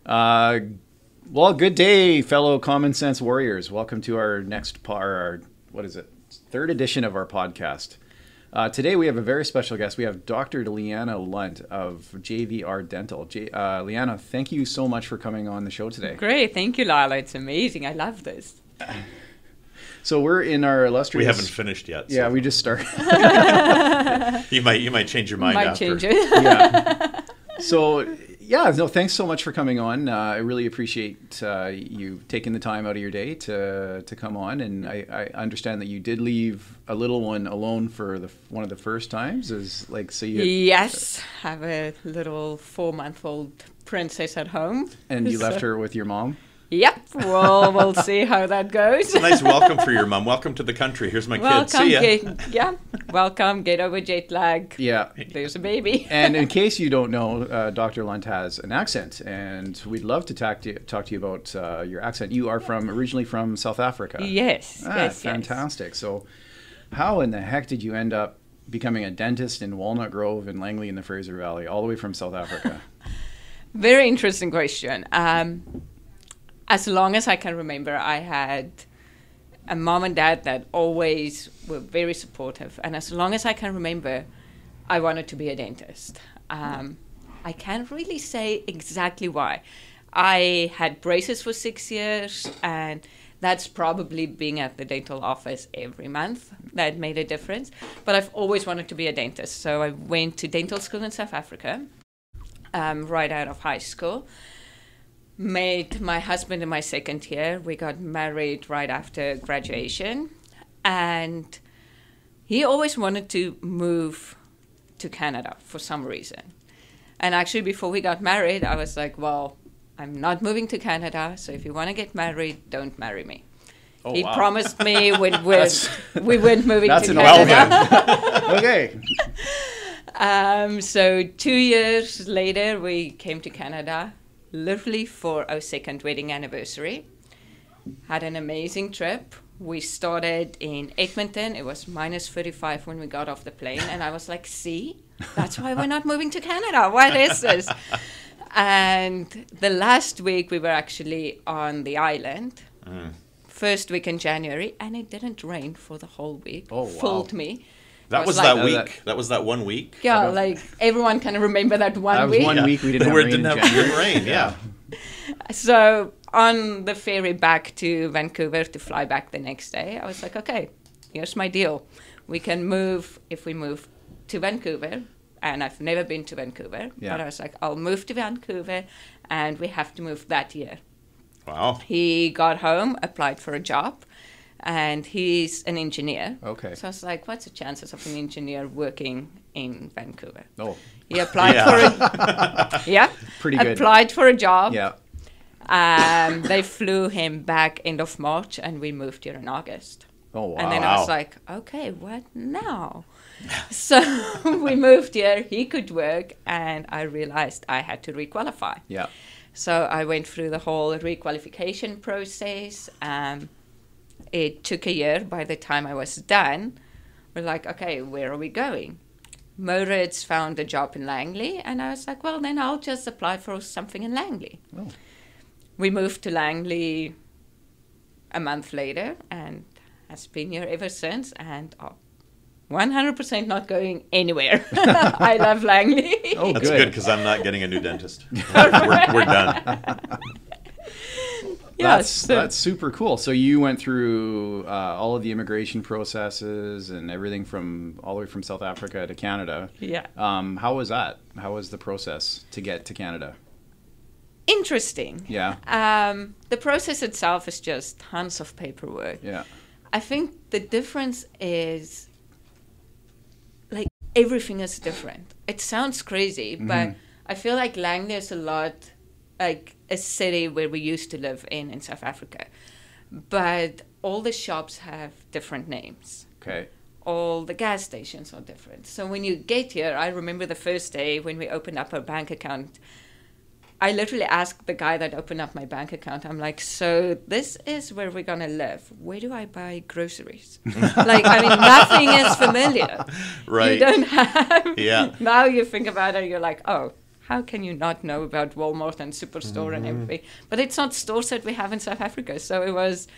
Well, good day, fellow common sense warriors. Welcome to our third edition of our podcast. Today we have a very special guest. We have Dr. Leana Lundt of JVR Dental. Leana, thank you so much for coming on the show today. Great, thank you, Lila. It's amazing. I love this. So we're in our illustrious... We haven't finished yet. Yeah, we just started. You might change your mind after. Change it. Yeah. So, thanks so much for coming on. I really appreciate you taking the time out of your day to come on. And I understand that you did leave a little one alone for one of the first times. Yes, I have a little 4-month-old princess at home. And you left her with your mom? Yep. Well, we'll see how that goes. It's a nice welcome for your mom. Welcome to the country. Here's my kid. See ya. Welcome. Get over jet lag. Yeah. There's a baby. And in case you don't know, Dr. Lundt has an accent, and we'd love to talk to you about your accent. You are originally from South Africa. Yes. Yes. Fantastic. Yes. So how in the heck did you end up becoming a dentist in Walnut Grove in Langley in the Fraser Valley, all the way from South Africa? Very interesting question. As long as I can remember, I had a mom and dad that always were very supportive. And as long as I can remember, I wanted to be a dentist. I can't really say exactly why. I had braces for 6 years, and that's probably being at the dental office every month that made a difference. But I've always wanted to be a dentist. So I went to dental school in South Africa right out of high school. Met my husband in my second year. We got married right after graduation. And he always wanted to move to Canada for some reason. And actually, before we got married, I was like, well, I'm not moving to Canada, so if you want to get married, don't marry me. He promised me we weren't moving to Canada. Okay. So 2 years later, we came to Canada. Literally for our second wedding anniversary. Had an amazing trip. We started in Edmonton. It was minus 35 when we got off the plane. And I was like, see, that's why we're not moving to Canada. What is this? And the last week we were actually on the island. First week in January. And it didn't rain for the whole week. Oh, wow. Fooled me. That was that week. That was that 1 week. Yeah, like everyone can remember that one week. That was 1 week we didn't have rain. Yeah. So on the ferry back to Vancouver to fly back the next day, I was like, okay, here's my deal. We can move if we move to Vancouver. And I've never been to Vancouver. Yeah. But I was like, I'll move to Vancouver and we have to move that year. Wow. He got home, applied for a job. And he's an engineer. Okay. So I was like, what's the chances of an engineer working in Vancouver? Oh. He applied Pretty good. Applied for a job. Yeah. They flew him back end of March, and we moved here in August. Oh, wow. And then I was like, okay, what now? So we moved here. He could work, and I realized I had to requalify. Yeah. So I went through the whole requalification process. It took a year. By the time I was done, we're like, okay, where are we going? Moritz found a job in Langley, and I was like, well, then I'll just apply for something in Langley. Oh. We moved to Langley a month later, and has been here ever since, and 100% not going anywhere. I love Langley. Oh, That's good, because I'm not getting a new dentist. We're done. That's super cool. So you went through all of the immigration processes and everything all the way from South Africa to Canada. Yeah. How was that? How was the process to get to Canada? Interesting. Yeah. The process itself is just tons of paperwork. Yeah. I think the difference is, like, everything is different. It sounds crazy, but I feel like Langley is a lot like a city where we used to live in South Africa. But all the shops have different names. Okay. All the gas stations are different. So when you get here, I remember the first day when we opened up our bank account, I literally asked the guy that opened up my bank account, I'm like, so this is where we're going to live. Where do I buy groceries? Like, I mean, nothing is familiar. Right. You don't have. Yeah. Now you think about it, you're like, oh, how can you not know about Walmart and Superstore and everything? But it's not stores that we have in South Africa, so it was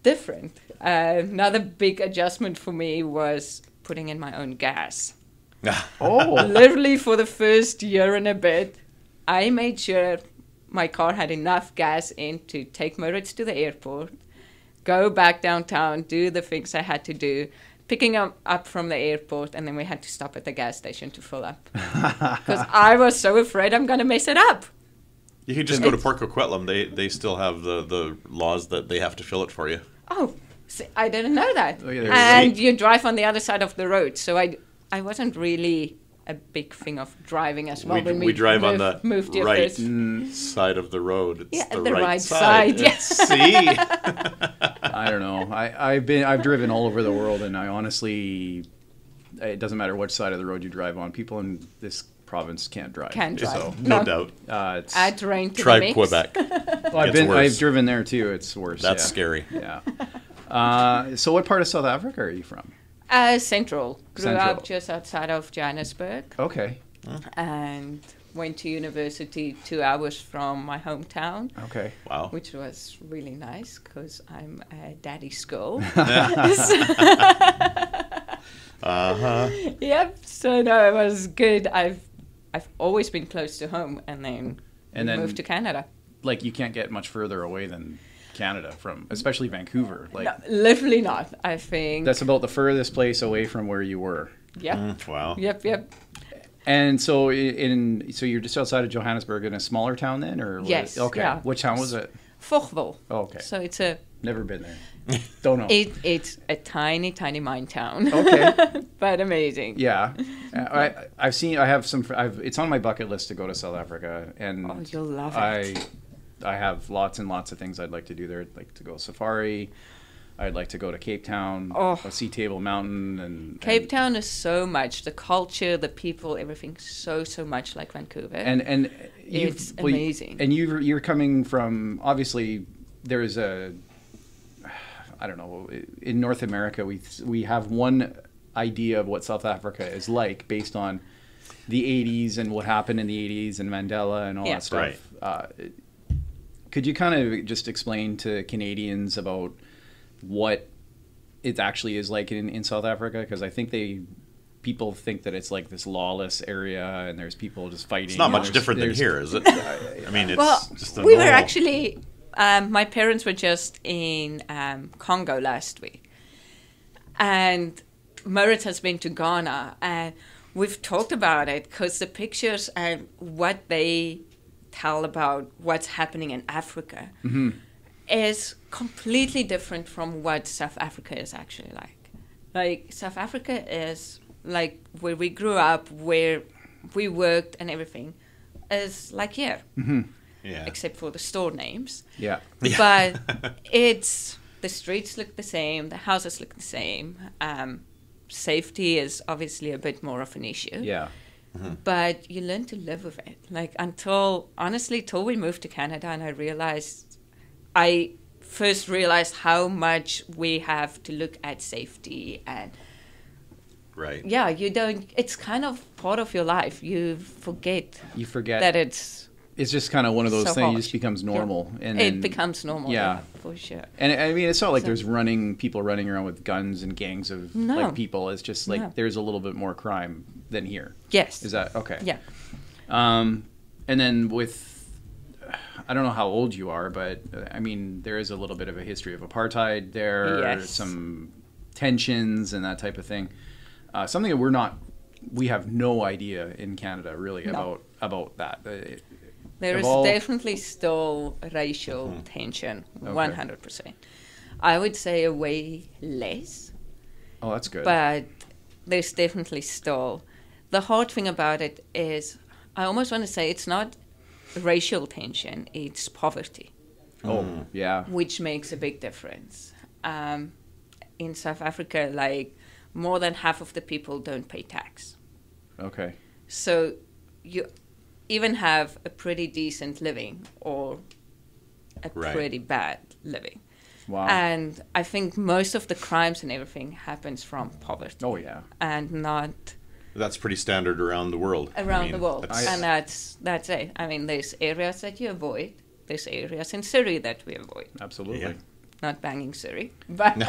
different. Another big adjustment for me was putting in my own gas. Literally for the first year and a bit, I made sure my car had enough gas in to take Moritz to the airport, go back downtown, do the things I had to do, picking him up from the airport, and then we had to stop at the gas station to fill up. Because I was so afraid I'm going to mess it up. You can just go to Port Coquitlam. They still have the laws that they have to fill it for you. Oh, see, I didn't know that. Oh, yeah, and you drive on the other side of the road. So I wasn't really a big thing of driving as well. We drive on the right side of the road. It's the right side. Yes. See? I don't know. I've driven all over the world, and I honestly, it doesn't matter which side of the road you drive on. People in this province can't drive. Can't drive. So, no doubt. Add rain to try the mix. Quebec. Well, I've driven there too. It's worse. That's scary. Yeah. So what part of South Africa are you from? Central. Grew up just outside of Johannesburg. Okay. And went to university 2 hours from my hometown. Okay. Wow. Which was really nice because I'm a daddy's girl. Yep. So no, it was good. I've always been close to home, and then moved to Canada. Like you can't get much further away than Canada from, especially Vancouver. Like no, literally not. I think that's about the furthest place away from where you were. Yep. Wow. Yep. And so so you're just outside of Johannesburg in a smaller town then, or yes? Okay. Yeah. Which town was it? Vochwil. Oh, okay. So it's never been there. Don't know. It's a tiny mine town. Okay. But amazing. Yeah. It's on my bucket list to go to South Africa, and you'll love it. I have lots and lots of things I'd like to do there. I'd like to go safari. I'd like to go to Cape Town, see Table Mountain, Cape Town is so much the culture, the people, everything so much like Vancouver. And it's amazing. And you're coming from, obviously there is I don't know, in North America we have one idea of what South Africa is like based on the 80s and what happened in the 80s and Mandela and all that stuff. Right. Could you kind of just explain to Canadians about what it actually is like in South Africa? Because I think people think that it's like this lawless area and there's people just fighting. It's not much different than here, is it? I mean, it's just we were actually, my parents were just in Congo last week. And Moritz has been to Ghana. And we've talked about it because the pictures and what they tell about what's happening in Africa is completely different from what South Africa is actually like. Like, South Africa is like where we grew up, where we worked and everything, is like here. Yeah. Except for the store names. Yeah. But the streets look the same, the houses look the same. Safety is obviously a bit more of an issue. Yeah. But you learn to live with it. Like, till we moved to Canada, and I first realized how much we have to look at safety and right. Yeah, it's kind of part of your life. You forget that it's just kind of one of those things. Harsh. It just becomes normal. Yeah. And it becomes normal. Yeah, for sure. And I mean, it's not like there's people running around with guns and gangs of like people. It's just like there's a little bit more crime than here. Yes. Is that okay? Yeah. And then I don't know how old you are, but I mean, there is a little bit of a history of apartheid there. Yes. Some tensions and that type of thing. Something that we have no idea in Canada really about that. There is definitely still racial tension, 100%. I would say way less. Oh, that's good. But there's definitely still. The hard thing about it is, I almost want to say it's not racial tension, it's poverty. Oh, yeah. Which makes a big difference. In South Africa, like, more than half of the people don't pay tax. Okay. So you even have a pretty decent living or a pretty bad living. Wow. And I think most of the crimes and everything happens from poverty. Oh, yeah. And not That's pretty standard around the world. Around the world. And that's it. I mean, there's areas that you avoid. There's areas in Surrey that we avoid. Absolutely. Yeah. Not banging Surrey, but no.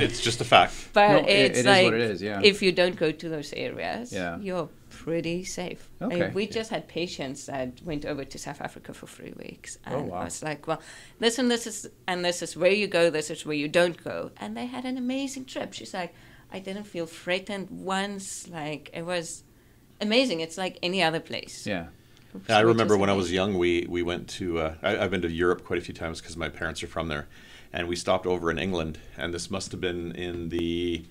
It's just a fact. But No, it's it like, is what it is, yeah. if you don't go to those areas, Yeah. you're pretty safe. Okay. We just had patients that went over to South Africa for 3 weeks. And Oh, wow. I was like, well, this is where you go, this is where you don't go. And they had an amazing trip. She's like, I didn't feel threatened once. Like, it was amazing. It's like any other place. Yeah. I remember when I was young, we went to, I've been to Europe quite a few times because my parents are from there. And we stopped over in England, and this must have been in the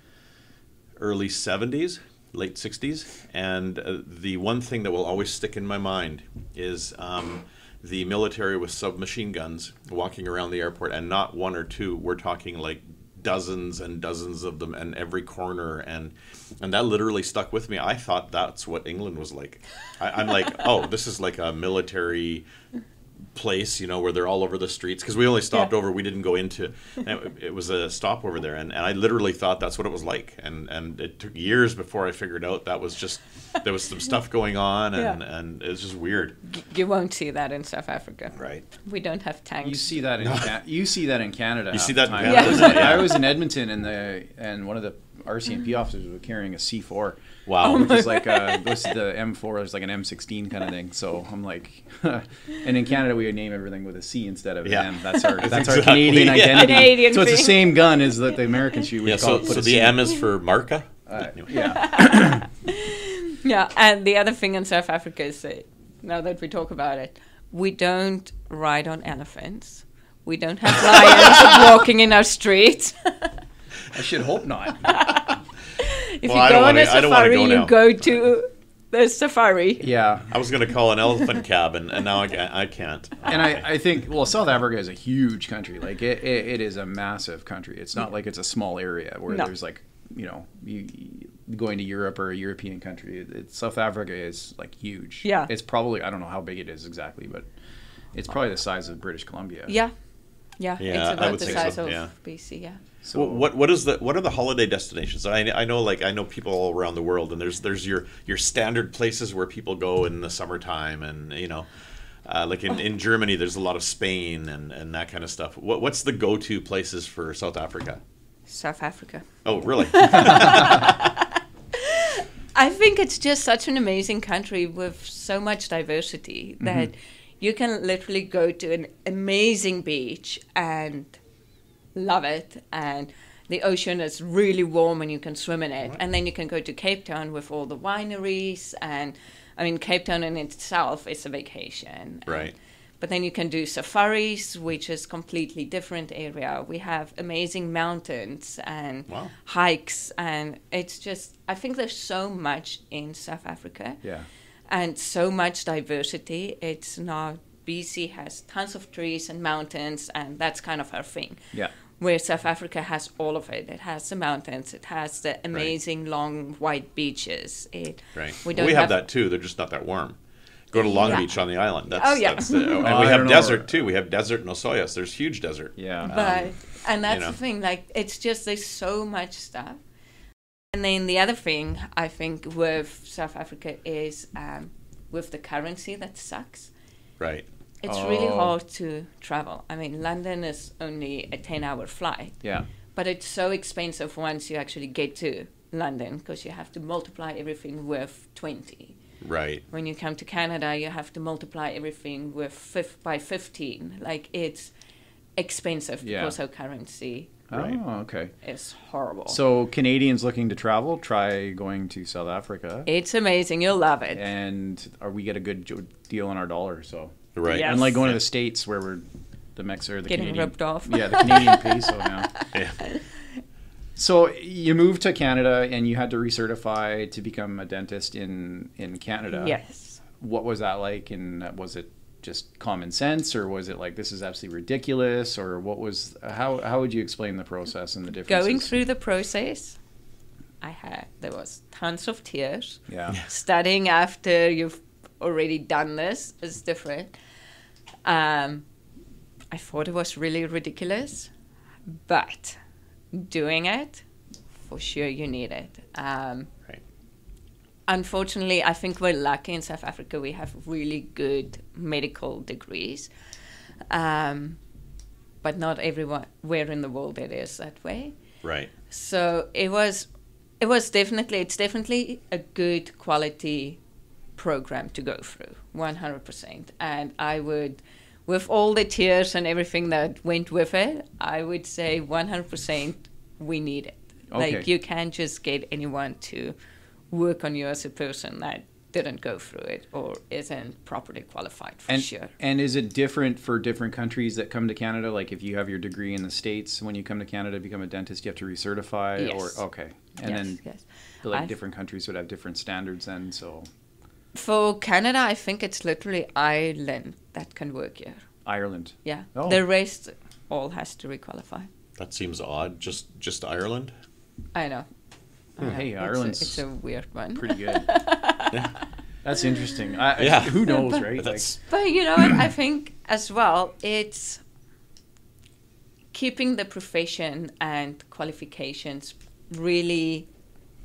early 70s, late 60s. And the one thing that will always stick in my mind is the military with submachine guns walking around the airport, and not one or two. We're talking like dozens and dozens of them in every corner, and that literally stuck with me. I thought that's what England was like. I'm like, oh, this is like a military place, you know, where they're all over the streets, because we only stopped over, we didn't go into, it was a stopover there, and I literally thought that's what it was like, and it took years before I figured out that was just, there was some stuff going on, and it was just weird. You won't see that in South Africa. Right. We don't have tanks. You see that in Canada. You see that in half Canada? the time. I was in Edmonton, and one of the RCMP officers was carrying a C4. Wow. Which is like this is the M4. It's like an M16 kind of thing. So I'm like, and in Canada we would name everything with a C instead of an M. That's our exactly. Canadian identity. Canadian so it's the thing. same gun as that the Americans shoot. So the M is for Marca? Yeah. Yeah, and the other thing in South Africa is, now that we talk about it, we don't ride on elephants. We don't have lions walking in our streets. I should hope not. If you go on a safari, you go to the safari. Yeah. I was going to call an elephant cab, and now I can't. And I think, well, South Africa is a huge country. Like, it is a massive country. It's not like it's a small area where there's like, you know, you going to Europe or a European country. South Africa is like huge. Yeah. It's probably, I don't know how big it is exactly, but it's probably the size of British Columbia. Yeah. Yeah, It's I about would the think size so, of yeah. BC, yeah. So what are the holiday destinations? I know people all around the world, and there's your standard places where people go in the summertime, and you know, like in Germany there's a lot of Spain and that kind of stuff. What's the go-to places for South Africa? South Africa. Oh, really? I think it's just such an amazing country with so much diversity that you can literally go to an amazing beach and love it, and the ocean is really warm and you can swim in it. Right. And then you can go to Cape Town with all the wineries, and I mean, Cape Town in itself is a vacation. Right. But then you can do safaris, which is completely different area. We have amazing mountains and hikes, and it's just, I think there's so much in South Africa. Yeah. And so much diversity. It's not, BC has tons of trees and mountains, and that's kind of our thing. Yeah. Where South Africa has all of it. It has the mountains. It has the amazing long white beaches. We have that too. They're just not that warm. Go to Long Beach on the island. And we have desert too. We have desert in Osoyoos. There's huge desert. Yeah. And that's the thing. Like, it's just, there's so much stuff. And then the other thing I think with South Africa is with the currency that sucks. Right. It's really hard to travel. I mean, London is only a 10-hour flight. Yeah. But it's so expensive once you actually get to London, because you have to multiply everything with 20. Right. When you come to Canada, you have to multiply everything with by 15. Like, it's expensive because our currency okay. is horrible. So Canadians looking to travel, try going to South Africa. It's amazing. You'll love it. And we get a good deal on our dollar. So right. Yes. Unlike going to the States where we're the getting Canadian, ripped off. Yeah, the Canadian peso now. Yeah. So you moved to Canada and you had to recertify to become a dentist in Canada. Yes. What was that like? And was it just common sense, or was it like, this is absolutely ridiculous, or what was, how would you explain the process and the differences? Going through the process, there was tons of tears. Yeah. Studying after you've already done this is different. I thought it was really ridiculous, but doing it, for sure you need it. Right. unfortunately, I think we're lucky in South Africa. We have really good medical degrees. But not everywhere in the world it is that way. Right. So it's definitely a good quality program to go through, 100%. And I would, with all the tears and everything that went with it, I would say 100% we need it. Okay. Like, you can't just get anyone to work on you as a person that didn't go through it or isn't properly qualified, for sure. And is it different for different countries that come to Canada? Like, if you have your degree in the States, when you come to Canada to become a dentist, you have to recertify? Yes. Or okay. And then Yes. like different countries would have different standards then, so... For Canada, I think it's literally Ireland that can work here. Ireland. Yeah. Oh. The rest all has to requalify. That seems odd. Just Ireland? I know. Hey, Ireland's it's a weird one. pretty good. That's interesting. Yeah. Who knows, right? But you know what? I think as well, it's keeping the profession and qualifications really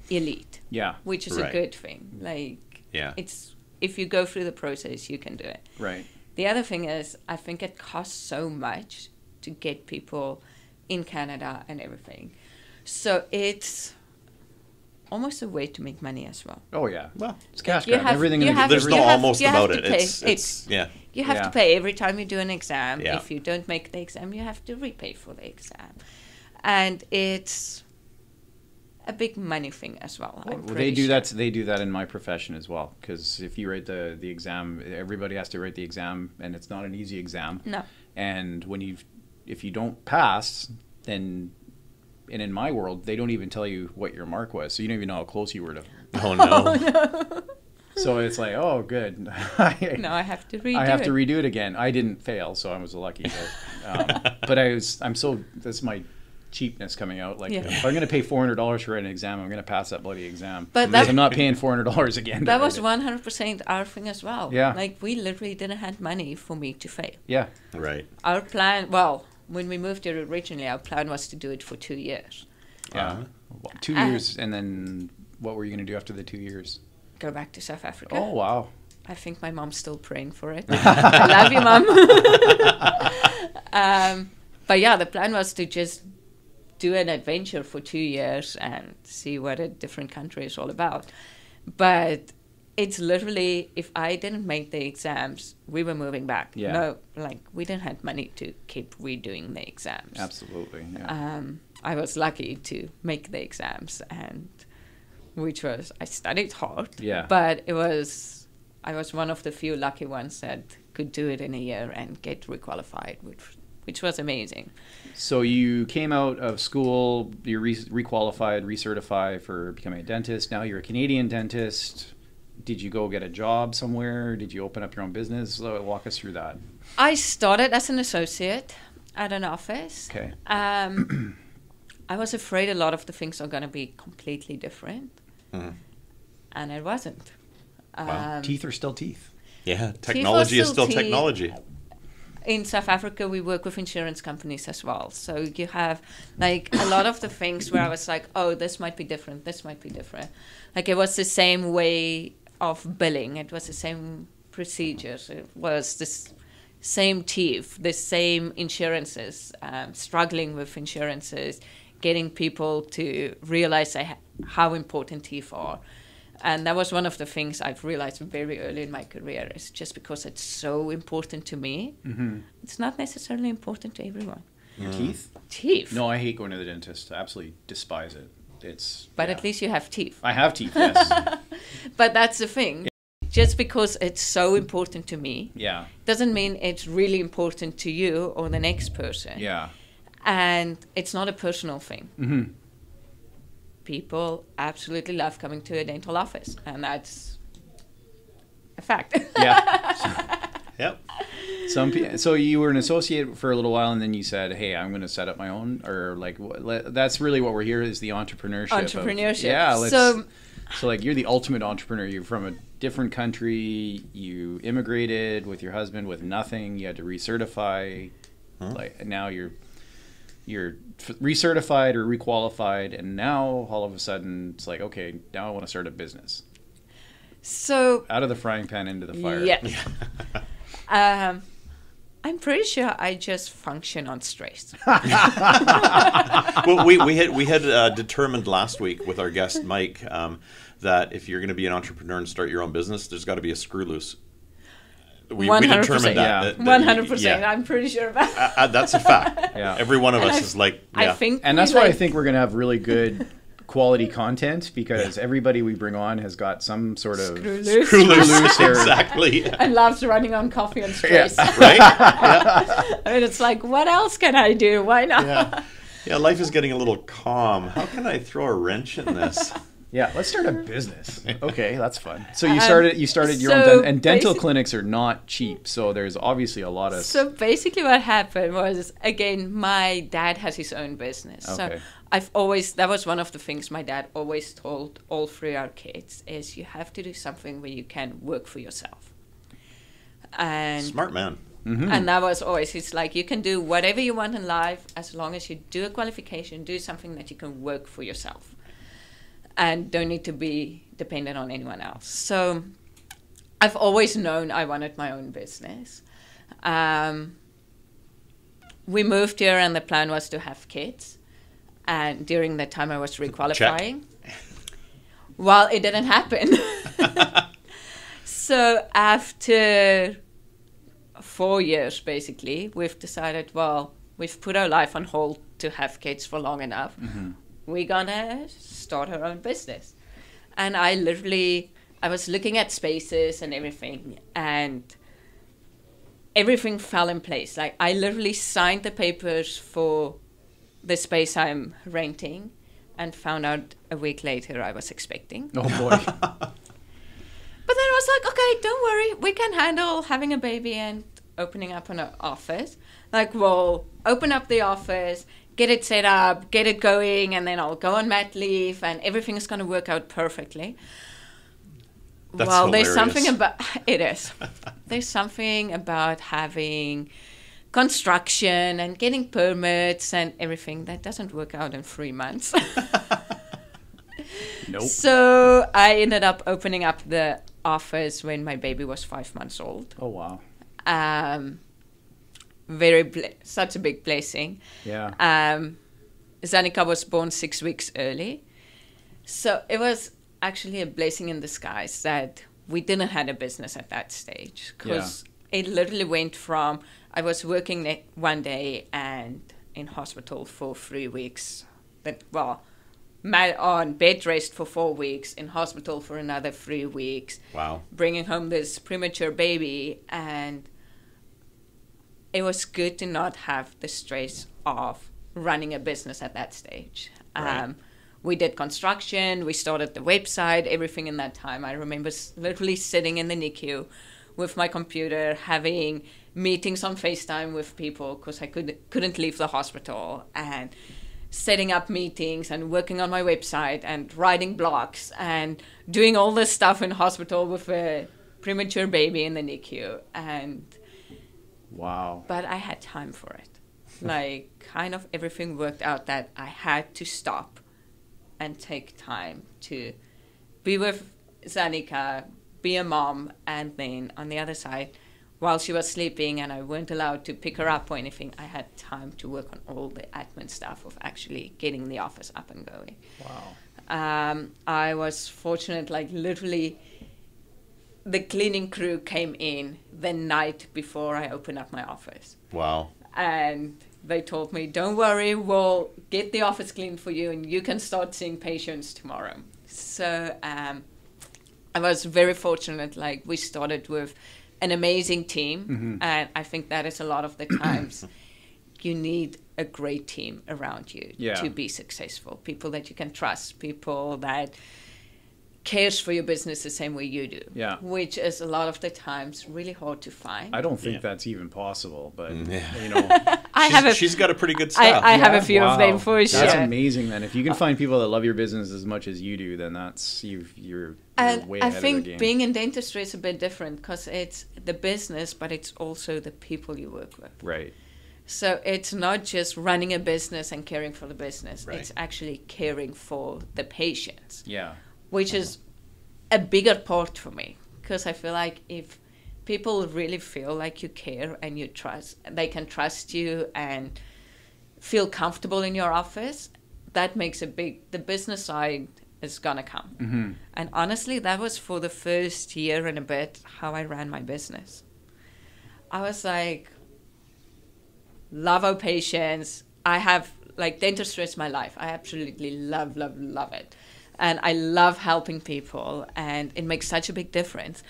elite. Yeah. Which is a good thing. Like, it's, if you go through the process, you can do it. Right. The other thing is, I think it costs so much to get people in Canada and everything. So it's almost a way to make money as well. Oh, yeah. Well, it's cash you grab. have- Everything you in the have- there's every- no you have- almost you have about to it. pay. It's yeah. You have Yeah. to pay every time you do an exam. Yeah. If you don't make the exam, you have to repay for the exam. And it's a big money thing as well. I'm Well, pretty they do sure. that. They do that in my profession as well. Because if you write the exam, everybody has to write the exam, and it's not an easy exam. No. And if you don't pass, then, and in my world, they don't even tell you what your mark was, so you don't even know how close you were to. Oh no. So it's like, oh, good. No, I have to redo it. I have to redo it again. I didn't fail, so I was lucky. But that's my cheapness coming out. Like, if I'm going to pay $400 for an exam, I'm going to pass that bloody exam. But I'm not paying $400 again. That was 100% our thing as well. Yeah. Like, we literally didn't have money for me to fail. Yeah. Right. Our plan, well, when we moved here originally, our plan was to do it for 2 years. Yeah. 2 years, and then what were you going to do after the 2 years? Go back to South Africa. Oh, wow. I think my mom's still praying for it. I love you, Mom. But yeah, the plan was to just do an adventure for 2 years and see what a different country is all about. But it's literally, if I didn't make the exams, we were moving back. Yeah. No, like, we didn't have money to keep redoing the exams. Absolutely. Yeah. I was lucky to make the exams, and I studied hard. Yeah. But I was one of the few lucky ones that could do it in a year and get requalified, which was amazing. So you came out of school, you're requalified, recertified for becoming a dentist. Now you're a Canadian dentist. Did you go get a job somewhere? Did you open up your own business? Walk us through that. I started as an associate at an office. Okay. I was afraid a lot of the things are going to be completely different. Mhm. And it wasn't. Wow. Teeth are still teeth. Yeah. Technology is still technology. In South Africa, we work with insurance companies as well. So you have, like, a lot of the things where I was like, oh, this might be different, this might be different. Like, it was the same way of billing. It was the same procedures. It was this same teeth, the same insurances, struggling with insurances, getting people to realize how important teeth are. And that was one of the things I've realized very early in my career, is just because it's so important to me, it's not necessarily important to everyone. Your teeth? Teeth. No, I hate going to the dentist. I absolutely despise it. But at least you have teeth. I have teeth, yes. But that's the thing. Just because it's so important to me doesn't mean it's really important to you or the next person. Yeah. And it's not a personal thing. Mm-hmm. People absolutely love coming to a dental office, and that's a fact. Yeah. Yep. So you were an associate for a little while, and then you said, "Hey, I'm going to set up my own," or like that's really what we're here is the entrepreneurship. Yeah. So like you're the ultimate entrepreneur. You're from a different country. You immigrated with your husband with nothing. You had to recertify. Like now you're recertified or requalified, and now all of a sudden it's like, okay, now I want to start a business. So out of the frying pan into the fire. Yes. I'm pretty sure I just function on stress. Well, we had determined last week with our guest Mike that if you're going to be an entrepreneur and start your own business, there's got to be a screw loose. We determined that. 100%. Yeah. I'm pretty sure about that. That's a fact. Yeah. Every one of us is like, yeah. I think, and that's why I think we're going to have really good quality content, because everybody we bring on has got some sort of Screw loose. Screw loose, or- exactly. And loves running on coffee and stress. Right? Yeah. I mean, it's like, what else can I do? Why not? Yeah. Yeah, life is getting a little calm. How can I throw a wrench in this? Yeah, let's start a business. Okay, that's fun. So you started your so own, and dental basic- clinics are not cheap. So there's obviously a lot of. So basically what happened was, again, my dad has his own business. Okay. So that was one of the things my dad always told all three of our kids is you have to do something where you can work for yourself. And Smart man. And that was always, it's like, you can do whatever you want in life as long as you do a qualification, do something that you can work for yourself and don't need to be dependent on anyone else. So I've always known I wanted my own business. We moved here and the plan was to have kids. And during that time I was requalifying. Well, it didn't happen. So after 4 years, basically, we've decided, well, we've put our life on hold to have kids for long enough. We're gonna start our own business. And I was looking at spaces and everything, and everything fell in place. Like, I literally signed the papers for the space I'm renting and found out a week later I was expecting. Oh boy. But then I was like, okay, don't worry, we can handle having a baby and opening up an office. Like, we'll open up the office, get it set up, get it going, and then I'll go on mat leave, and everything is going to work out perfectly. That's well, hilarious. there's something about it is. There's something about having construction and getting permits and everything that doesn't work out in 3 months. Nope. So I ended up opening up the office when my baby was 5 months old. Oh wow. Such a big blessing. Yeah. Zanika was born 6 weeks early. So it was actually a blessing in disguise that we didn't have a business at that stage. Because it literally went from, I was working one day and in hospital for 3 weeks. On bed rest for 4 weeks, in hospital for another 3 weeks. Wow. Bringing home this premature baby, and it was good to not have the stress of running a business at that stage. Right. We did construction, we started the website, everything in that time. I remember literally sitting in the NICU with my computer, having meetings on FaceTime with people because I couldn't leave the hospital, and setting up meetings and working on my website and writing blogs and doing all this stuff in hospital with a premature baby in the NICU. Wow. But I had time for it. Like, kind of everything worked out that I had to stop and take time to be with Zanika, be a mom, and then on the other side, while she was sleeping and I weren't allowed to pick her up or anything, I had time to work on all the admin stuff of actually getting the office up and going. Wow. I was fortunate, like literally the cleaning crew came in the night before I opened up my office. Wow. And they told me, don't worry, we'll get the office clean for you and you can start seeing patients tomorrow. So I was very fortunate. Like, we started with an amazing team. And I think that is a lot of the times you need a great team around you to be successful. People that you can trust, people that cares for your business the same way you do. Yeah. Which is a lot of the times really hard to find. I don't think that's even possible, but Yeah. you know, She's got a pretty good staff. I have a few of them for sure. That's amazing. Then, if you can find people that love your business as much as you do, then that's you're And way I ahead of think the game. being in dentistry is a bit different because it's the business, but it's also the people you work with. Right. So it's not just running a business and caring for the business. Right. It's actually caring for the patients. Yeah. Which is a bigger part for me, because I feel like if people really feel like you care and you trust, they can trust you and feel comfortable in your office, that makes the business side is gonna come. Mm-hmm. And honestly, that was for the first year and a bit how I ran my business. I was like, love our patients. I have, like, dentistry is my life. I absolutely love it. And I love helping people, and it makes such a big difference.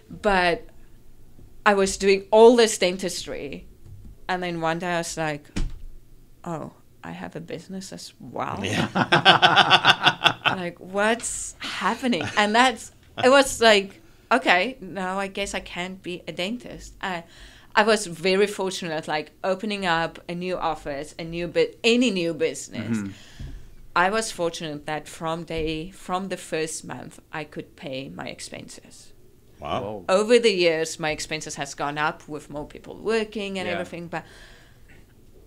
But I was doing all this dentistry, and then one day I was like, oh, I have a business as well. Yeah. Like, what's happening? And it was like, okay, now I guess I can't be a dentist. I was very fortunate, like opening up a new office, any new business. Mm-hmm. I was fortunate that from the first month, I could pay my expenses. Wow. Whoa. Over the years, my expenses has gone up with more people working and Yeah. everything, but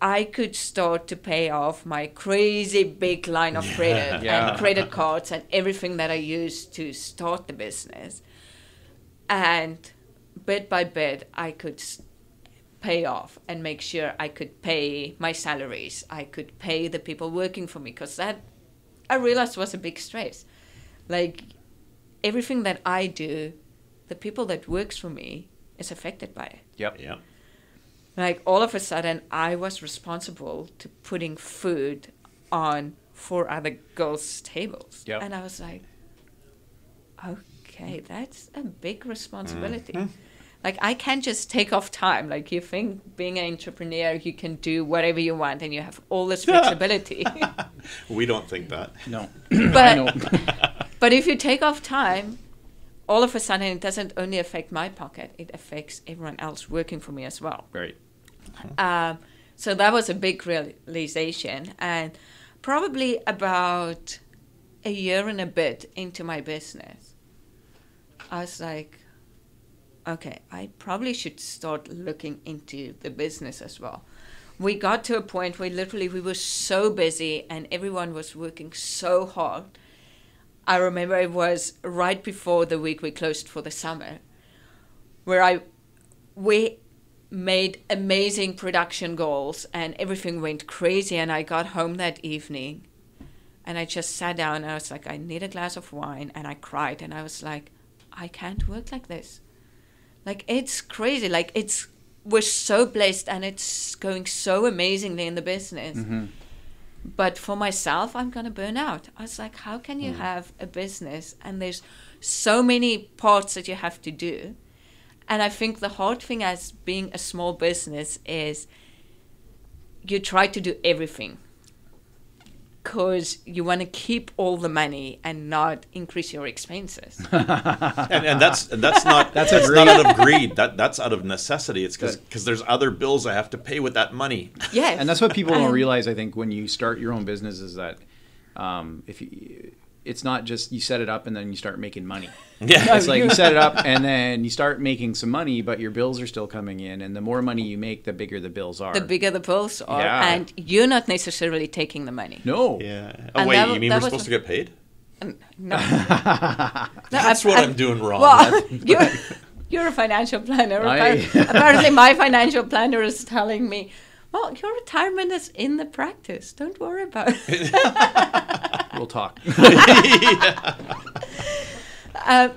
I could start to pay off my crazy big line of credit Yeah. and credit cards and everything that I used to start the business. And bit by bit, I could pay off and make sure I could pay my salaries. I could pay the people working for me, because that I realized was a big stress. Like, everything that I do, the people that works for me is affected by it. Yep. Yeah. Like, all of a sudden, I was responsible to putting food on 4 other girls' tables. Yep. And I was like, okay, that's a big responsibility. Mm-hmm. Like, I can't just take off time. Like, you think being an entrepreneur, you can do whatever you want and you have all this flexibility. We don't think that. No. But- I know. But if you take off time, all of a sudden, it doesn't only affect my pocket, it affects everyone else working for me as well. Right. So that was a big realization. And probably about a year and a bit into my business, I was like, okay, I probably should start looking into the business as well. We got to a point where literally we were so busy and everyone was working so hard. I remember it was right before the week we closed for the summer, where we made amazing production goals and everything went crazy, and I got home that evening and I just sat down and I was like, I need a glass of wine, and I cried and I was like, I can't work like this. Like, it's crazy. Like, we're so blessed and it's going so amazingly in the business. Mm-hmm. But for myself, I'm going to burn out. I was like, how can you have a business and there's so many parts that you have to do? And I think the hard thing as being a small business is you try to do everything because you want to keep all the money and not increase your expenses. And that's not not out of greed. That's out of necessity. It's because there's other bills I have to pay with that money. Yes. And that's what people don't realize, I think, when you start your own business, is that it's not just you set it up and then you start making money. Yeah. It's like you set it up and then you start making some money, but your bills are still coming in. And the more money you make, the bigger the bills are. The bigger the bills are, Yeah. and you're not necessarily taking the money. No. Yeah. Oh, And wait, that- you mean that we're was supposed to get paid? No. That's what I'm doing wrong. Well, you're a financial planner. Apparently, my financial planner is telling me, well, your retirement is in the practice. Don't worry about it. We'll talk.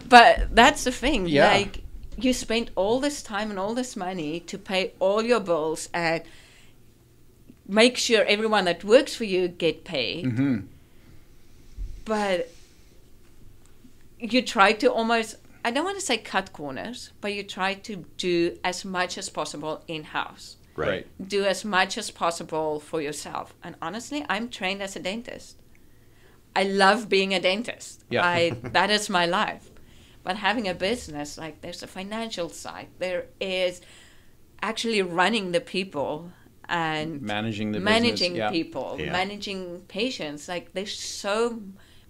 But that's the thing. Yeah. Like, you spend all this time and all this money to pay all your bills and make sure everyone that works for you get paid. Mm-hmm. But you try to almost, I don't want to say cut corners, but you try to do as much as possible in-house. Right. Do as much as possible for yourself. And honestly, I'm trained as a dentist. I love being a dentist. Yeah. That is my life. But having a business, like, there's a financial side. There is actually running the people and Managing the business. managing Yeah. people, Yeah. managing patients. Like, there's so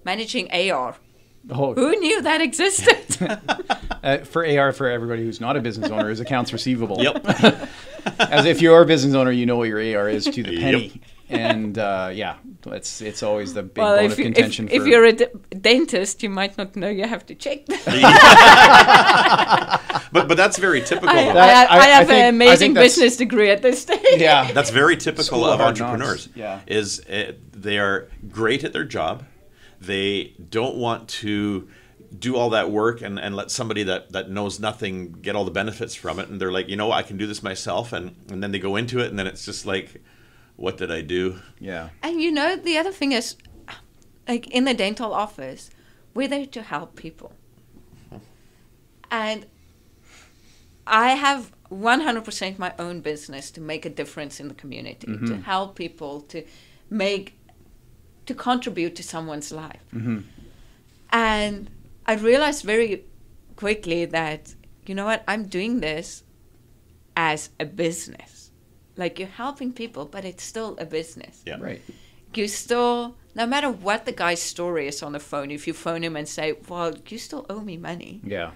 managing AR. Oh, Who knew that existed? for AR, for everybody who's not a business owner, is accounts receivable. Yep. As if you're a business owner, you know what your AR is to the Yep. penny. And yeah, it's always the big bone of contention. if for, you're a dentist, you might not know you have to check. But that's very typical. I though. have an amazing business degree at this stage. Yeah. That's very typical School of of hard entrepreneurs. knocks. Yeah. Is they are great at their job. They don't want to do all that work and let somebody that knows nothing get all the benefits from it. And they're like, I can do this myself. And then they go into it, and then it's just like, what did I do? Yeah. And the other thing is, like in the dental office, we're there to help people. And I have 100% my own business to make a difference in the community, to help people, to contribute to someone's life. And I realized very quickly that, I'm doing this as a business. Like, you're helping people, but it's still a business. Yeah. Right. You still, no matter what the guy's story is on the phone, if you phone him and say, well, you still owe me money. Yeah.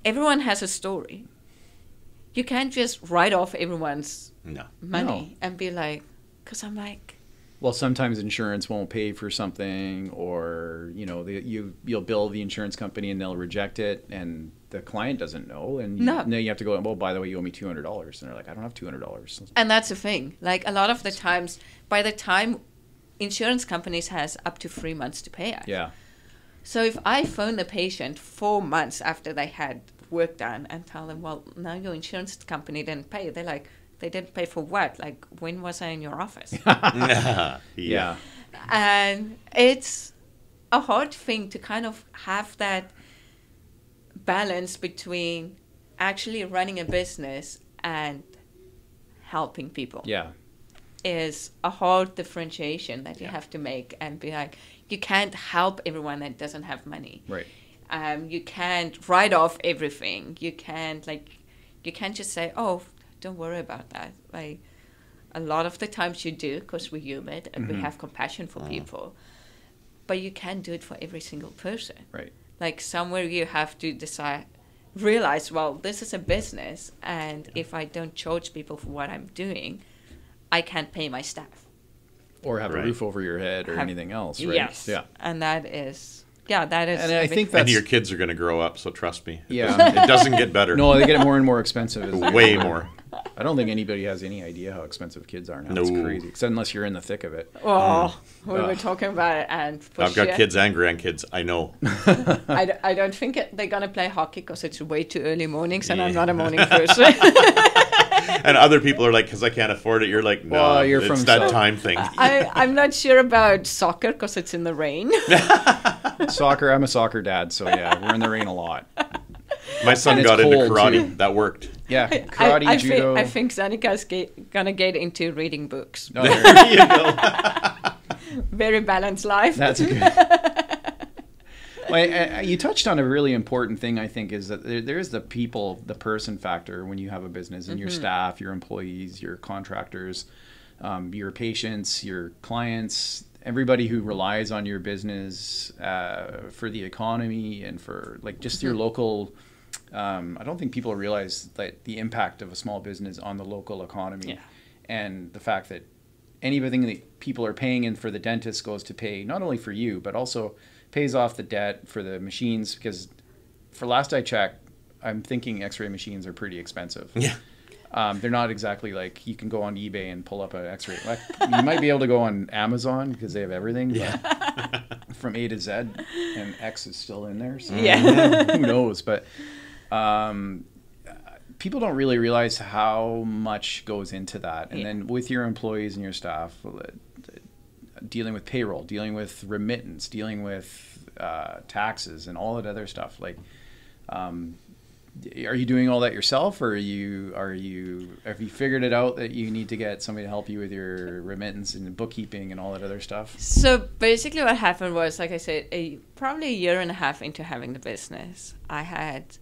Everyone has a story. You can't just write off everyone's money and be like, because I'm like, Well, sometimes insurance won't pay for something, or you'll bill the insurance company and they'll reject it, and the client doesn't know, and then you have to go, well, by the way, you owe me $200, and they're like, I don't have $200. And that's the thing. Like, a lot of the times, by the time insurance companies has up to 3 months to pay us. Yeah. So if I phone the patient 4 months after they had work done and tell them, well, now your insurance company didn't pay, they're like, they didn't pay for what? Like, when was I in your office? Yeah. And it's a hard thing to kind of have that balance between actually running a business and helping people. Yeah. Is a hard differentiation that you have to make, and be like, you can't help everyone that doesn't have money. Right. You can't write off everything. You can't just say, oh, don't worry about that. Like, a lot of the times you do, because we're human and we have compassion for people, but you can't do it for every single person. Right. Like, somewhere you have to realize, well, this is a business, and if I don't charge people for what I'm doing, I can't pay my staff. Or have a roof over your head or anything else, right? Yes. Yeah. And that is... Yeah, that is... And I think that's... And your kids are going to grow up, so trust me. Yeah. It doesn't get better. No, they get more and more expensive. Way more. I don't think anybody has any idea how expensive kids are now. No. It's crazy. Except unless you're in the thick of it. Oh, we were talking about it, and for I've got kids and grandkids. I know. I don't think they're going to play hockey because it's way too early mornings, and I'm not a morning person. And other people are like, because I can't afford it. You're like, no, Well, you're it's from that South. time thing. I'm not sure about soccer because it's in the rain. Soccer, I'm a soccer dad, so yeah, we're in the rain a lot. My son And it's got into cold, karate. too. That worked. Yeah, karate, judo. I think Zanika's gonna get into reading books. Oh, there- There you go. Very balanced life. That's good. Well, you touched on a really important thing, I think, is that there is the person factor when you have a business, and your staff, your employees, your contractors, your patients, your clients, everybody who relies on your business for the economy and for like just your local. I don't think people realize that the impact of a small business on the local economy, and the fact that anything that people are paying in for the dentist goes to pay not only for you, but also pays off the debt for the machines, because for last I checked, I'm thinking x-ray machines are pretty expensive. Yeah. They're not exactly like you can go on eBay and pull up an x-ray. Like, you might be able to go on Amazon because they have everything, but from A to Z, and X is still in there. So who knows? But people don't really realize how much goes into that. And then with your employees and your staff, dealing with payroll, dealing with remittance, dealing with taxes and all that other stuff. Like, are you doing all that yourself, or have you figured it out that you need to get somebody to help you with your remittance and bookkeeping and all that other stuff? So basically what happened was, like I said, probably a year and a half into having the business, I had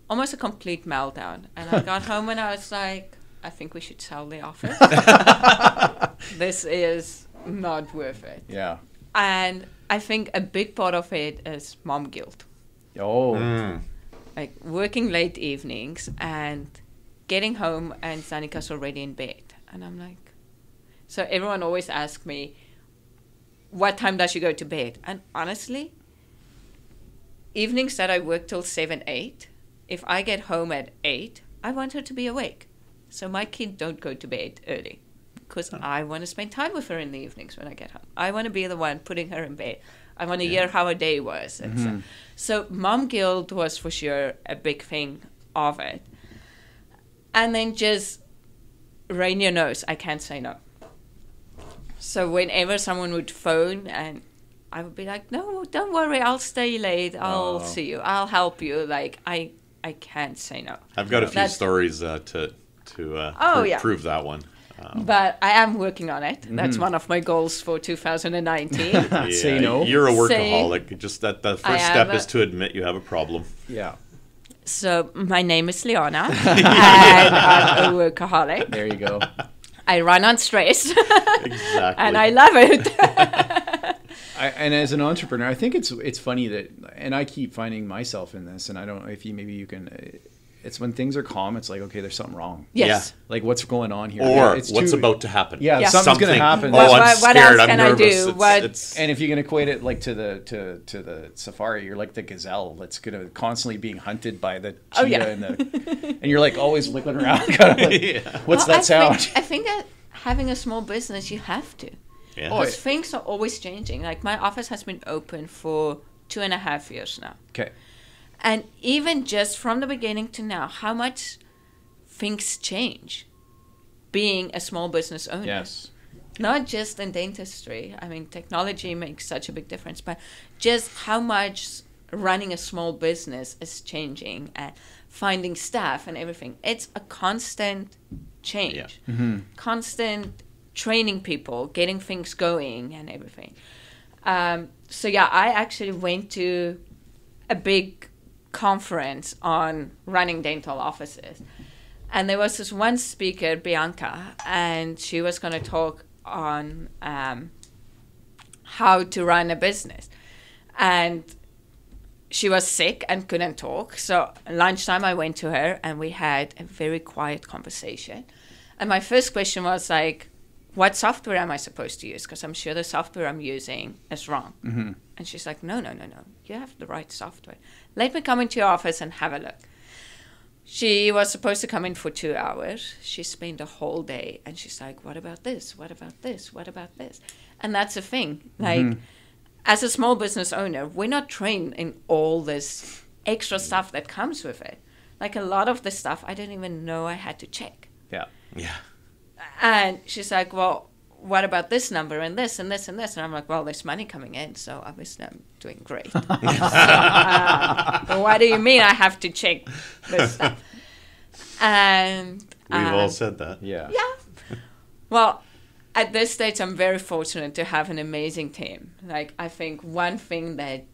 almost a complete meltdown. And I got home and I was like, I think we should sell the office. This is not worth it. Yeah. And I think a big part of it is mom guilt. Oh. Like working late evenings and getting home and Zanika's already in bed. And I'm like, so everyone always asks me, what time does she go to bed? And honestly, evenings that I work till 7, 8, if I get home at 8, I want her to be awake. So my kid don't go to bed early because I want to spend time with her in the evenings when I get home. I want to be the one putting her in bed. I want to hear how her day was. And so mom guilt was for sure a big thing of it. And then just Rainier knows I can't say no. So whenever someone would phone, and I would be like, no, don't worry, I'll stay late. I'll see you. I'll help you. Like, I can't say no. I've got a few stories to prove that one. But I am working on it. That's one of my goals for 2019. Say no. You're a workaholic. Just the first step is to admit you have a problem. Yeah. So my name is Leana, and I'm a workaholic. There you go. I run on stress. Exactly. And I love it. And as an entrepreneur, I think it's funny that, and I keep finding myself in this, and I don't know if maybe you can, it's when things are calm, it's like, okay, there's something wrong. Yes. Yeah. Like, what's going on here? Or what's about to happen. Yeah, something's going to happen. Oh, I'm what scared, else I'm can I nervous. do? And if you can equate it like to the safari, you're like the gazelle that's going to constantly being hunted by the cheetah and you're like always looking around, kind of like, what's that sound? I think that having a small business, you have to. Yeah. Because things are always changing. Like, my office has been open for 2.5 years now. Okay. And even just from the beginning to now, how much things change being a small business owner. Yes. Not just in dentistry. I mean, technology makes such a big difference, but just how much running a small business is changing and finding staff and everything. It's a constant change. Yeah. Mm-hmm. Constant training people, getting things going and everything. So yeah, I actually went to a big conference on running dental offices. And there was this one speaker, Bianca, and she was going to talk on how to run a business. And she was sick and couldn't talk. So lunchtime I went to her and we had a very quiet conversation. And my first question was like, what software am I supposed to use? Because I'm sure the software I'm using is wrong. Mm-hmm. And she's like, no. You have the right software. Let me come into your office and have a look. She was supposed to come in for 2 hours. She spent a whole day. And she's like, what about this? What about this? What about this? And that's the thing. Like, as a small business owner, we're not trained in all this extra stuff that comes with it. Like, a lot of the stuff I didn't even know I had to check. Yeah. Yeah. And she's like, well, what about this number and this and this and this? And I'm like, well, there's money coming in, so obviously I'm doing great. So, what do you mean I have to check this stuff? And We've all said that. Yeah. yeah. Well, at this stage, I'm very fortunate to have an amazing team. Like, I think one thing that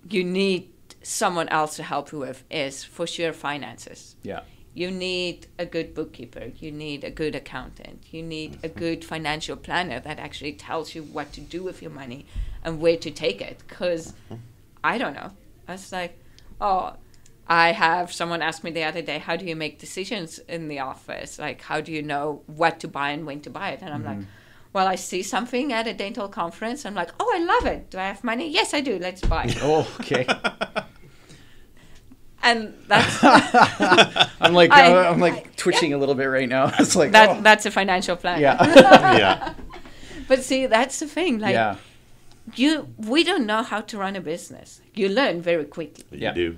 you need someone else to help you with is for sure finances. Yeah. You need a good bookkeeper. You need a good accountant. You need a good financial planner that actually tells you what to do with your money and where to take it. Because I don't know. I was like, I have someone asked me the other day, how do you make decisions in the office? Like, how do you know what to buy and when to buy it? And I'm like, well, I see something at a dental conference. I'm like, oh, I love it. Do I have money? Yes, I do. Let's buy it. Oh, okay. And that's I'm like twitching a little bit right now. It's like that's a financial plan. Yeah. Yeah. But see, that's the thing. Like, we don't know how to run a business. You learn very quickly. You do.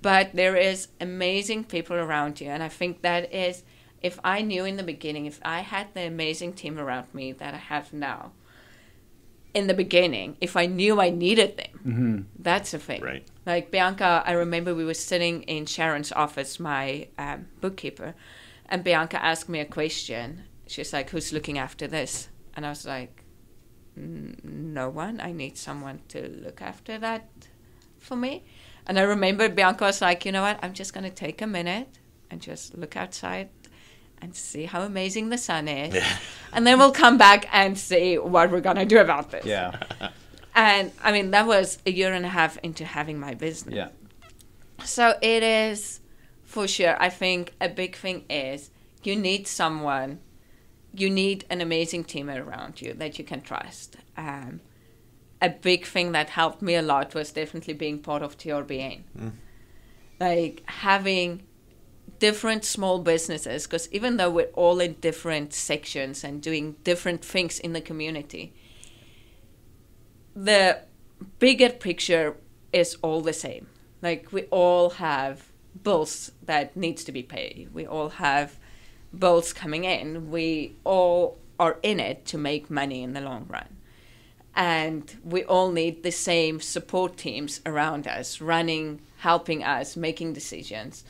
But there is amazing people around you, and I think that is, if I knew in the beginning, if I had the amazing team around me that I have now, in the beginning, if I knew I needed them, that's the thing. Right. Like, Bianca, I remember we were sitting in Sharon's office, my bookkeeper, and Bianca asked me a question. She's like, who's looking after this? And I was like, no one. I need someone to look after that for me. And I remember Bianca was like, you know what? I'm just going to take a minute and just look outside and see how amazing the sun is. Yeah. And then we'll come back and see what we're going to do about this. Yeah. And, I mean, that was 1.5 years into having my business. Yeah. So it is, for sure, I think a big thing is you need someone, you need an amazing team around you that you can trust. A a big thing that helped me a lot was definitely being part of TRBN. Like having different small businesses, because even though we're all in different sections and doing different things in the community, the bigger picture is all the same. Like we all have bills that needs to be paid. We all have bills coming in. We all are in it to make money in the long run. And we all need the same support teams around us, running, helping us, making decisions.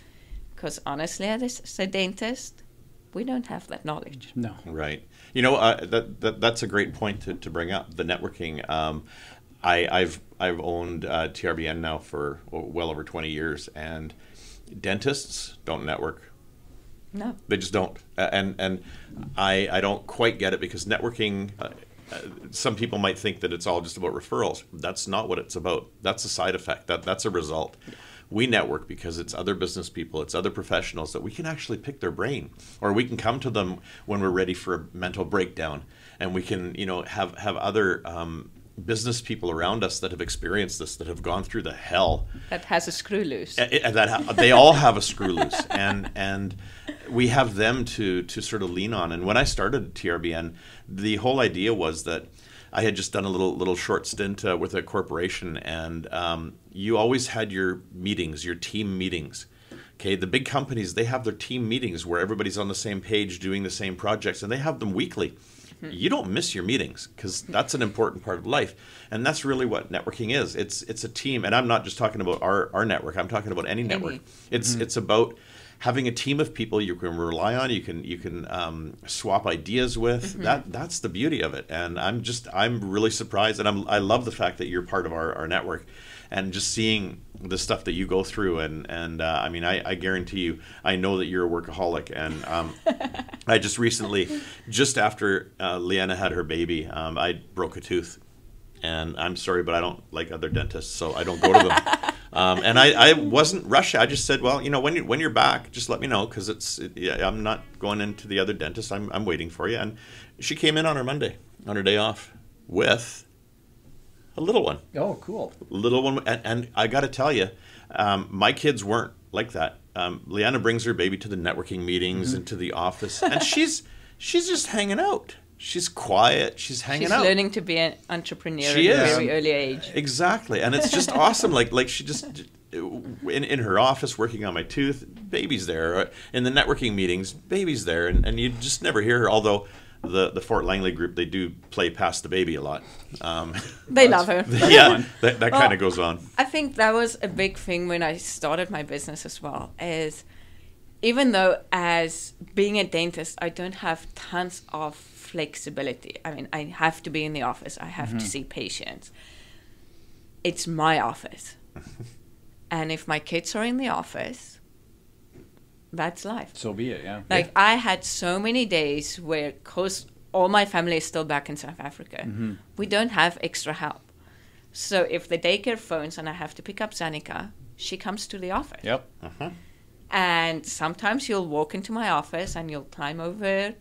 Because honestly, as a dentist, we don't have that knowledge. No. Right. You know, that's a great point to bring up, the networking. I've owned TRBN now for well over 20 years, and dentists don't network. No. They just don't. And I don't quite get it, because networking, some people might think that it's all just about referrals. That's not what it's about. That's a side effect. That's a result. We network because it's other business people, it's other professionals that we can actually pick their brain, or we can come to them when we're ready for a mental breakdown, and we can, you know, have other business people around us that have experienced this, that have gone through the hell. That has a screw loose. They all have a screw loose, and we have them to sort of lean on. And when I started TRBN, the whole idea was that I had just done a little short stint with a corporation, and you always had your meetings, your team meetings. Okay, the big companies, they have their team meetings where everybody's on the same page doing the same projects, and they have them weekly. You don't miss your meetings, because that's an important part of life. And that's really what networking is. It's a team. And I'm not just talking about our network. I'm talking about any network. It's about having a team of people you can rely on, you can swap ideas with. That's the beauty of it. And I'm really surprised, and I love the fact that you're part of our network, and just seeing the stuff that you go through. And I mean, I guarantee you, I know that you're a workaholic. And I just recently, just after Leana had her baby, I broke a tooth. And I'm sorry, but I don't like other dentists, so I don't go to them. And I wasn't rushing. I just said, well, you know, when you're back, just let me know, because I'm not going into the other dentist. I'm waiting for you. And she came in on her Monday, on her day off, with a little one. Oh, cool. Little one. And I got to tell you, my kids weren't like that. Leana brings her baby to the networking meetings and to the office, and she's just hanging out. She's quiet. She's hanging out. She's learning to be an entrepreneur at She a is. very early age. Exactly. And it's just awesome. Like she just, in her office working on my tooth, baby's there. In the networking meetings, baby's there. And you just never hear her, although the Fort Langley group, they do play past the baby a lot. They love her. Yeah, that kind of goes on. I think that was a big thing when I started my business as well, is even though as being a dentist, I don't have tons of flexibility. I mean, I have to be in the office. I have to see patients. It's my office. And if my kids are in the office, that's life. So be it, yeah. Like, I had so many days where, because all my family is still back in South Africa, we don't have extra help. So if the daycare phones and I have to pick up Zanika, she comes to the office. Yep. And sometimes you'll walk into my office and you'll climb over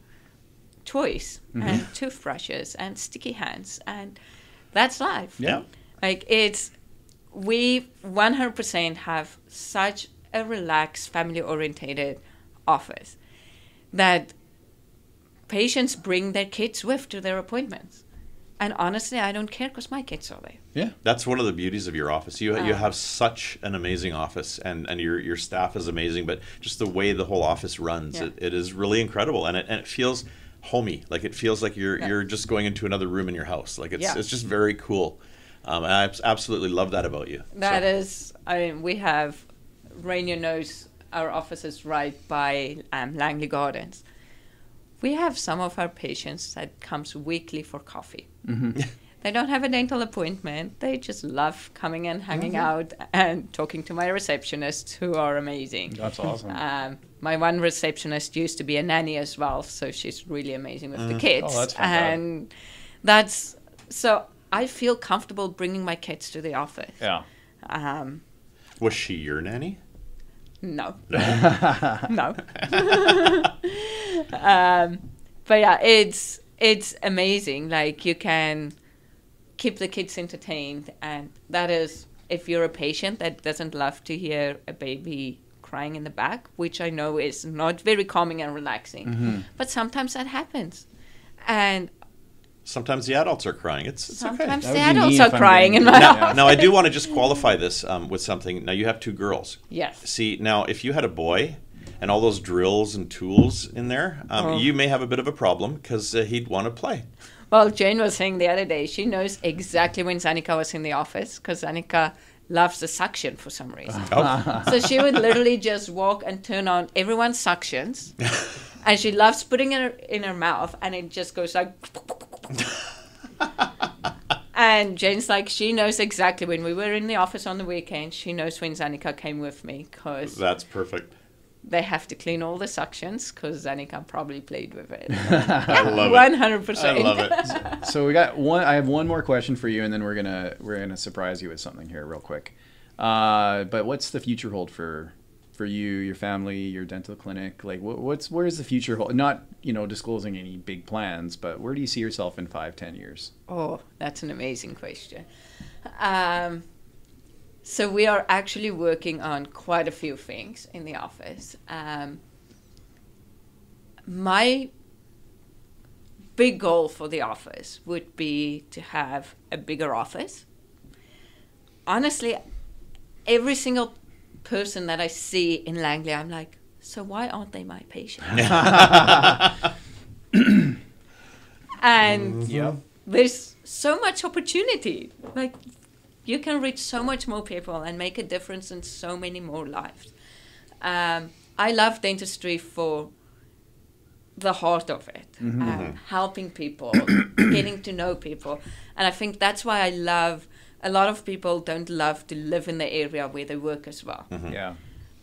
toys and toothbrushes and sticky hands, and that's life. Yeah. Like, we 100% have such a relaxed, family-orientated office that patients bring their kids with to their appointments. And honestly, I don't care, because my kids are there. Yeah. That's one of the beauties of your office. You have such an amazing office, and your staff is amazing, but just the way the whole office runs, it is really incredible, and it feels homey. Like, it feels like you're just going into another room in your house. Like, it's just very cool. And I absolutely love that about you. That is, I mean, we have, Rainier knows our office is right by Langley Gardens. We have some of our patients that comes weekly for coffee. They don't have a dental appointment. They just love coming and hanging out and talking to my receptionists, who are amazing. That's awesome. My one receptionist used to be a nanny as well, so she's really amazing with the kids. Oh, that's fantastic. And that's, so I feel comfortable bringing my kids to the office. Yeah. Was she your nanny? No. No. But yeah, it's amazing. Like, you can keep the kids entertained. And that is, if you're a patient that doesn't love to hear a baby crying in the back, which I know is not very calming and relaxing, but sometimes that happens. And sometimes the adults are crying. It's sometimes okay. the adults are crying in my office. Now, I do want to just qualify this with something. Now, you have 2 girls. Yes. See, now, if you had a boy and all those drills and tools in there, you may have a bit of a problem because he'd want to play. Well, Jane was saying the other day, she knows exactly when Zanika was in the office because Zanika loves the suction for some reason. So she would literally just walk and turn on everyone's suctions. And she loves putting it in her mouth, and it just goes like... And Jane's like, she knows exactly when we were in the office on the weekend, she knows when Zanika came with me, because... That's perfect. They have to clean all the suctions, because Zanika probably played with it. I love 100%. I love it. So we got one. I have one more question for you, and then we're gonna surprise you with something here real quick. But what's the future hold for you, your family, your dental clinic? Like, where's the future hold? Not disclosing any big plans, but where do you see yourself in 5-10 years? Oh, that's an amazing question. So we are actually working on quite a few things in the office. My big goal for the office would be to have a bigger office. Honestly, every single person that I see in Langley, I'm like, so why aren't they my patient? And there's so much opportunity. Like, you can reach so much more people and make a difference in so many more lives. I love dentistry for the heart of it, helping people, getting to know people. And I think that's why I love, a lot of people don't love to live in the area where they work as well. Yeah.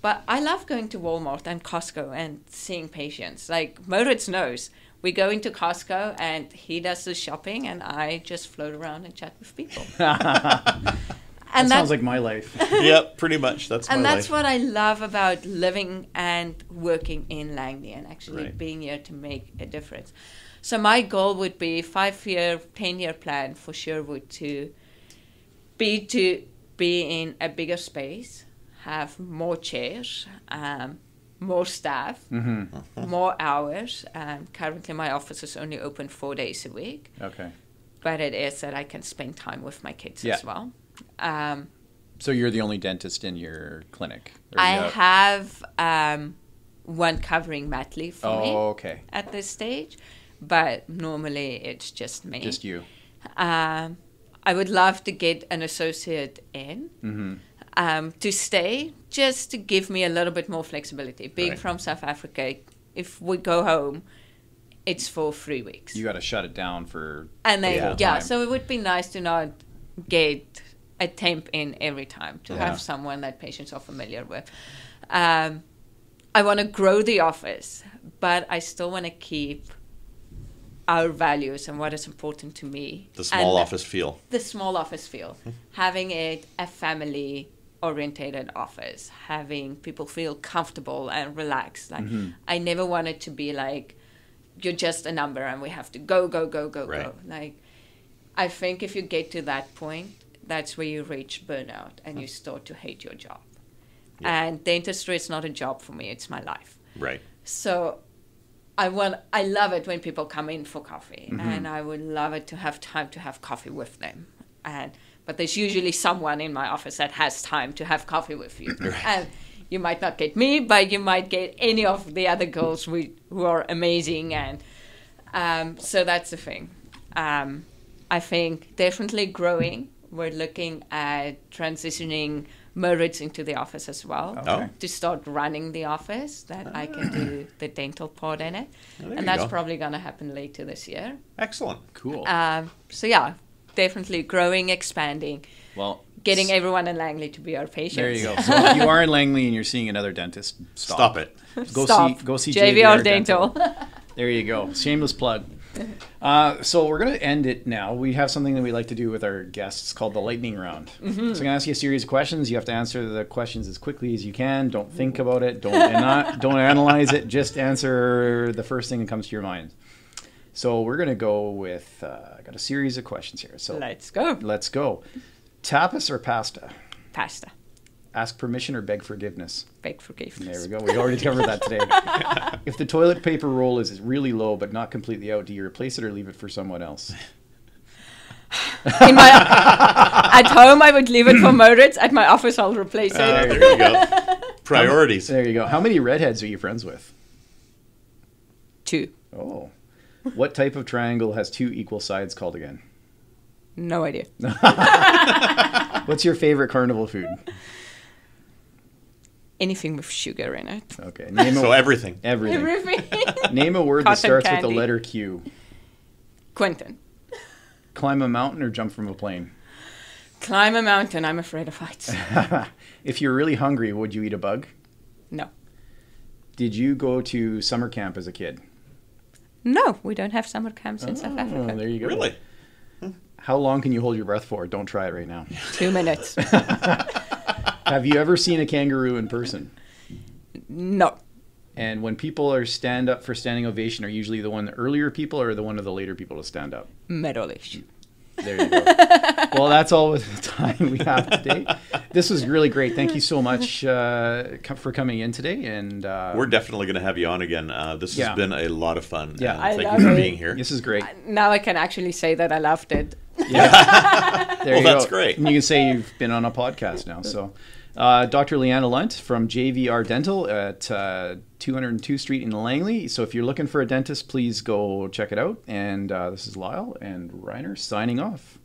But I love going to Walmart and Costco and seeing patients. Like Moritz knows, we go into Costco and he does the shopping and I just float around and chat with people. And that sounds like my life. Yep, pretty much. That's my life. And that's what I love about living and working in Langley and actually being here to make a difference. So my goal would be 5-year, 10-year plan for Sherwood to be in a bigger space, have more chairs, more staff, more hours. Currently, my office is only open 4 days a week. Okay. But it is that I can spend time with my kids as well. So you're the only dentist in your clinic? I have one covering mat leave for me at this stage, but normally it's just me. Just you. I would love to get an associate in. To stay, just to give me a little bit more flexibility. Being from South Africa, if we go home, it's for 3 weeks. You got to shut it down for and then so it would be nice to not get a temp in every time, to have someone that patients are familiar with. I want to grow the office, but I still want to keep our values and what is important to me. The small office feel. The small office feel. Having it a family-orientated office. Having people feel comfortable and relaxed. Like I never want it to be like, you're just a number and we have to go. Like, I think if you get to that point, that's where you reach burnout and you start to hate your job. And dentistry is not a job for me, it's my life. Right. So I love it when people come in for coffee, and I would love it to have time to have coffee with them. But there's usually someone in my office that has time to have coffee with you. And you might not get me, but you might get any of the other girls who are amazing. And so that's the thing. I think definitely growing. We're looking at transitioning Moritz into the office as well, to start running the office, that I can do the dental part in it. And that's probably going to happen later this year. Excellent. Cool. So yeah, definitely growing, expanding, getting everyone in Langley to be our patients. There you go. So if you are in Langley and you're seeing another dentist, stop it. Go see JVR Dental. There you go. Shameless plug. So we're going to end it now. We have something that we like to do with our guests called the lightning round. So I'm going to ask you a series of questions. You have to answer the questions as quickly as you can. Don't think about it. Don't analyze it. Just answer the first thing that comes to your mind. So we're going to go with, I got a series of questions here. So Let's go. let's go. Tapas or pasta? Pasta. Ask permission or beg forgiveness? Beg forgiveness. There we go. We already covered that today. If the toilet paper roll is really low but not completely out, do you replace it or leave it for someone else? At home, I would leave it for Moritz. At my office, I'll replace it. There you go. Priorities. There you go. How many redheads are you friends with? 2. Oh. What type of triangle has 2 equal sides called again? No idea. What's your favorite carnival food? Anything with sugar in it. Okay. So everything. Everything. Everything. Name a word that Cotton starts with candy. the letter Q. Quentin. Climb a mountain or jump from a plane? Climb a mountain. I'm afraid of heights. If you're really hungry, would you eat a bug? No. Did you go to summer camp as a kid? No, we don't have summer camps in South Africa. There you go. Really? How long can you hold your breath for? Don't try it right now. 2 minutes. Have you ever seen a kangaroo in person? No. And when people are stand up for standing ovation, are usually the one the earlier people or the one of the later people to stand up? Middle-ish. There you go. Well, that's all with the time we have today. This was really great. Thank you so much for coming in today. And We're definitely going to have you on again. This has been a lot of fun. Yeah. And I thank love you for it. being here. this is great. Now I can actually say that I loved it. Yeah. There you That's go. great. And you can say you've been on a podcast now. So, Dr. Leana Lundt from JVR Dental at 202 Street in Langley. So if you're looking for a dentist, please go check it out. And this is Lyle and Reiner signing off.